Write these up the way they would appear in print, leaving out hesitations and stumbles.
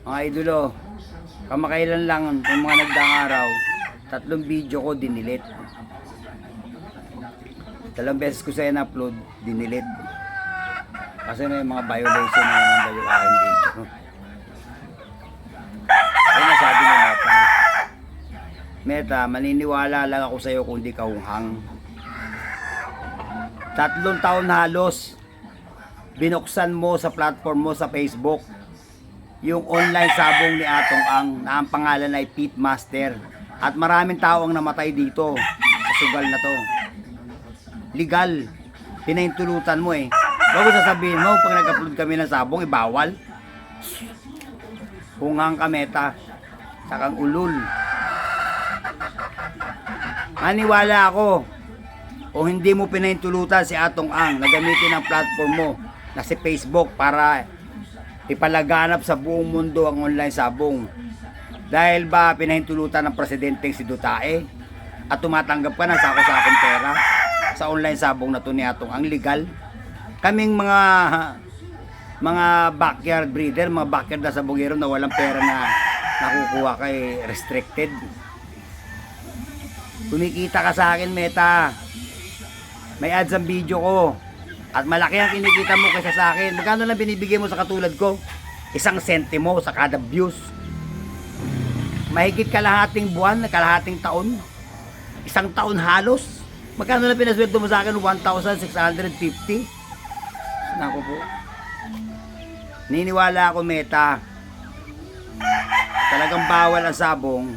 Mga idolo, kamakailan lang yung mga nagdaang araw, 3 video ko dinilit. 2 beses ko sa in-upload, dinilit. Kasi may mga violation na naman daw yung aking video. Kaya nasabi ni Meta, Meta, maniniwala lang ako sa'yo kung di kahunghang. 3 taon halos, binuksan mo sa platform mo sa Facebook yung online sabong ni Atong Ang na ang pangalan ay Pit Master, at maraming tao ang namatay dito sa sugal na to. Legal, pinahintulutan mo eh. Bago sasabihin mo pag nag-upload kami ng sabong ibawal. Hungang ka, Meta, sakang ulul. Maniwala ako kung hindi mo pinahintulutan si Atong Ang na gamitin ang platform mo na si Facebook para ipalaganap sa buong mundo ang online sabong. Dahil ba pinahintulutan ng presidente si Duterte at tumatanggap ka ng sako-sakong pera sa online sabong na to ni Atong Ang legal? Kaming mga backyard breeder, mga backyard na sabongero na walang pera na nakukuha kay restricted. Kumikita ka sa akin, Meta. May ads ang video ko. At malaki ang kinikita mo kaysa sa akin. Magkano lang binibigay mo sa katulad ko? 1 sentimo sa kada views. Mahigit kalahating buwan, kalahating taon. 1 taon halos. Magkano lang pinasweldo mo sa akin? 1,650. Naku po. Niniwala ako, Meta. Talagang bawal ang sabong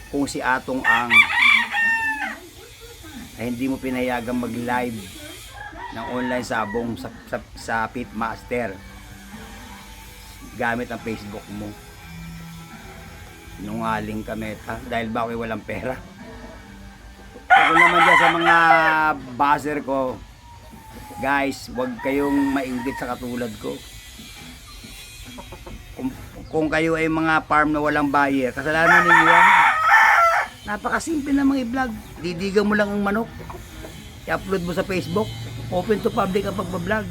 kung si Atong Ang ay hindi mo pinayagang mag-live ng online sabong sa Pit Master gamit ang Facebook mo. Nungaling ka, Meta, dahil ba ako'y walang pera? Ako naman dyan sa mga buzzer ko, guys, huwag kayong mainggit sa katulad ko. Kung kayo ay mga farm na walang buyer, kasalanan ninyo yan. Napakasimple namang i-vlog. Didigan mo lang ang manok, i-upload mo sa Facebook, open to public ang pagbablog.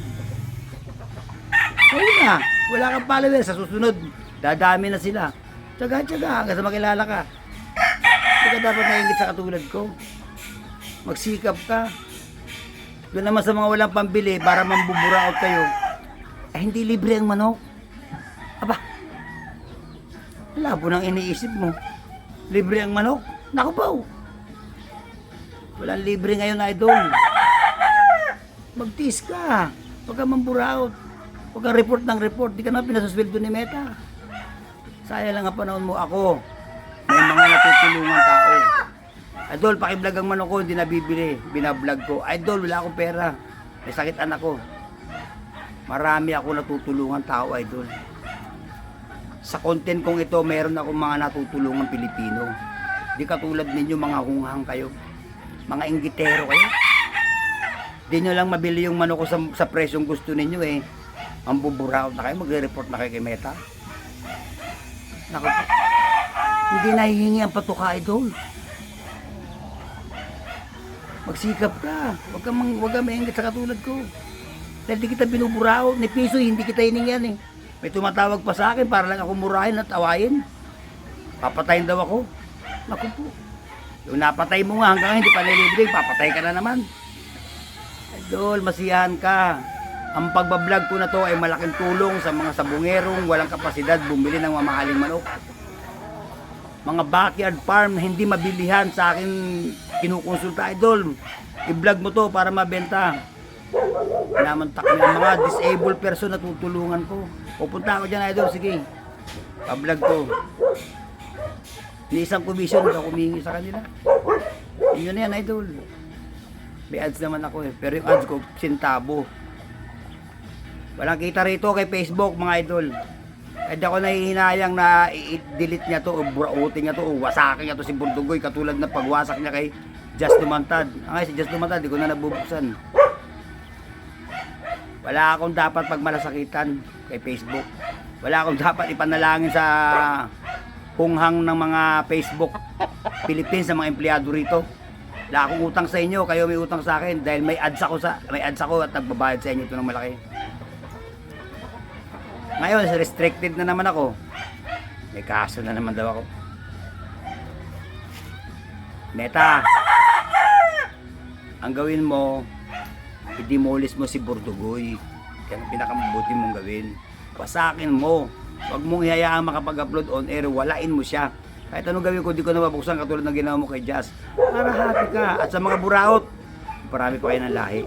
Ayun na, wala kang followers. Sa susunod, dadami na sila. Tsaga-tsaga hanggang sa makilala ka. Hindi ka dapat naingit sa katulad ko. Magsikap ka. Doon naman sa mga walang pambili para mambuburaot kayo, ay hindi libre ang manok. Aba, labo nang iniisip mo. Libre ang manok? Naku po, walang libre ngayon, idol. Magtiis ka. Huwag ka mamburaot. Huwag kang report ng report. Di ka na pinasuspildo ni Meta. Sayang lang ang panahon mo. Ako, may mga natutulungan tao. Idol, pakiblog ang manok ko, hindi nabibili. Binablog ko. Idol, wala akong pera. May sakit anak ko. Marami ako natutulungan tao, idol. Sa content kong ito, meron akong mga natutulungan Pilipino. Di katulad ninyo, mga hunghang kayo. Mga inggitero kayo. Di nyo lang mabili yung manok ko sa presyong gusto ninyo eh. Ang buburaot na kayo, magre-report na kayo kay Meta. Naku, hindi nahihingi ang patuka, idol. Magsikap ka. Huwag kang maingit sa katulad ko. Dahil di kita binuburaot. Ni piso, hindi kita hiningyan eh. May tumatawag pa sa akin para lang ako murahin at awayin. Papatayin daw ako. Naku po. Yung napatay mo nga hanggang hindi pa nilibre, papatay ka na naman. Idol, masiyahan ka. Ang pagbablog ko na to ay malaking tulong sa mga sabungerong walang kapasidad bumili ng mamahaling manok. Mga backyard farm na hindi mabilihan sa akin kinukonsulta, idol. I-vlog mo to para mabenta. Namantak ng mga disabled person na tutulungan ko. Pupunta ako dyan, idol, sige. Pa-vlog ko. Ni isang commission na kumingi sa kanila. Yun na yan, idol. May ads naman ako eh. Pero yung ads ko, sintabo. Walang kita rito kay Facebook, mga idol. Hindi ako nahihinayang na i-delete niya to, o burautin niya to, o wasakin niya to si Bundugoy, katulad na pagwasak niya kay Just Dumantad. Si Just Dumantad, di ko na nabubuksan. Wala akong dapat pagmalasakitan kay Facebook. Wala akong dapat ipanalangin sa hunghang ng mga Facebook Philippines, sa mga empleyado rito. Wala akong utang sa inyo, kayo may utang sa akin dahil may ads ako at nagbabayad sa inyo ito ng malaki. Ngayon, restricted na naman ako. May kaso na naman daw ako. Meta, ang gawin mo, i-demolish mo si Bordugoy. Yan ang pinakamabuti mong gawin. Pasakin mo. Huwag mong ihayaang makapag-upload on air, walain mo siya. Kahit anong gawin ko, di ko na mabuksan katulad ng ginawa mo kay Jazz. Para happy ka. At sa mga buraot, marami pa kayo ng lahi.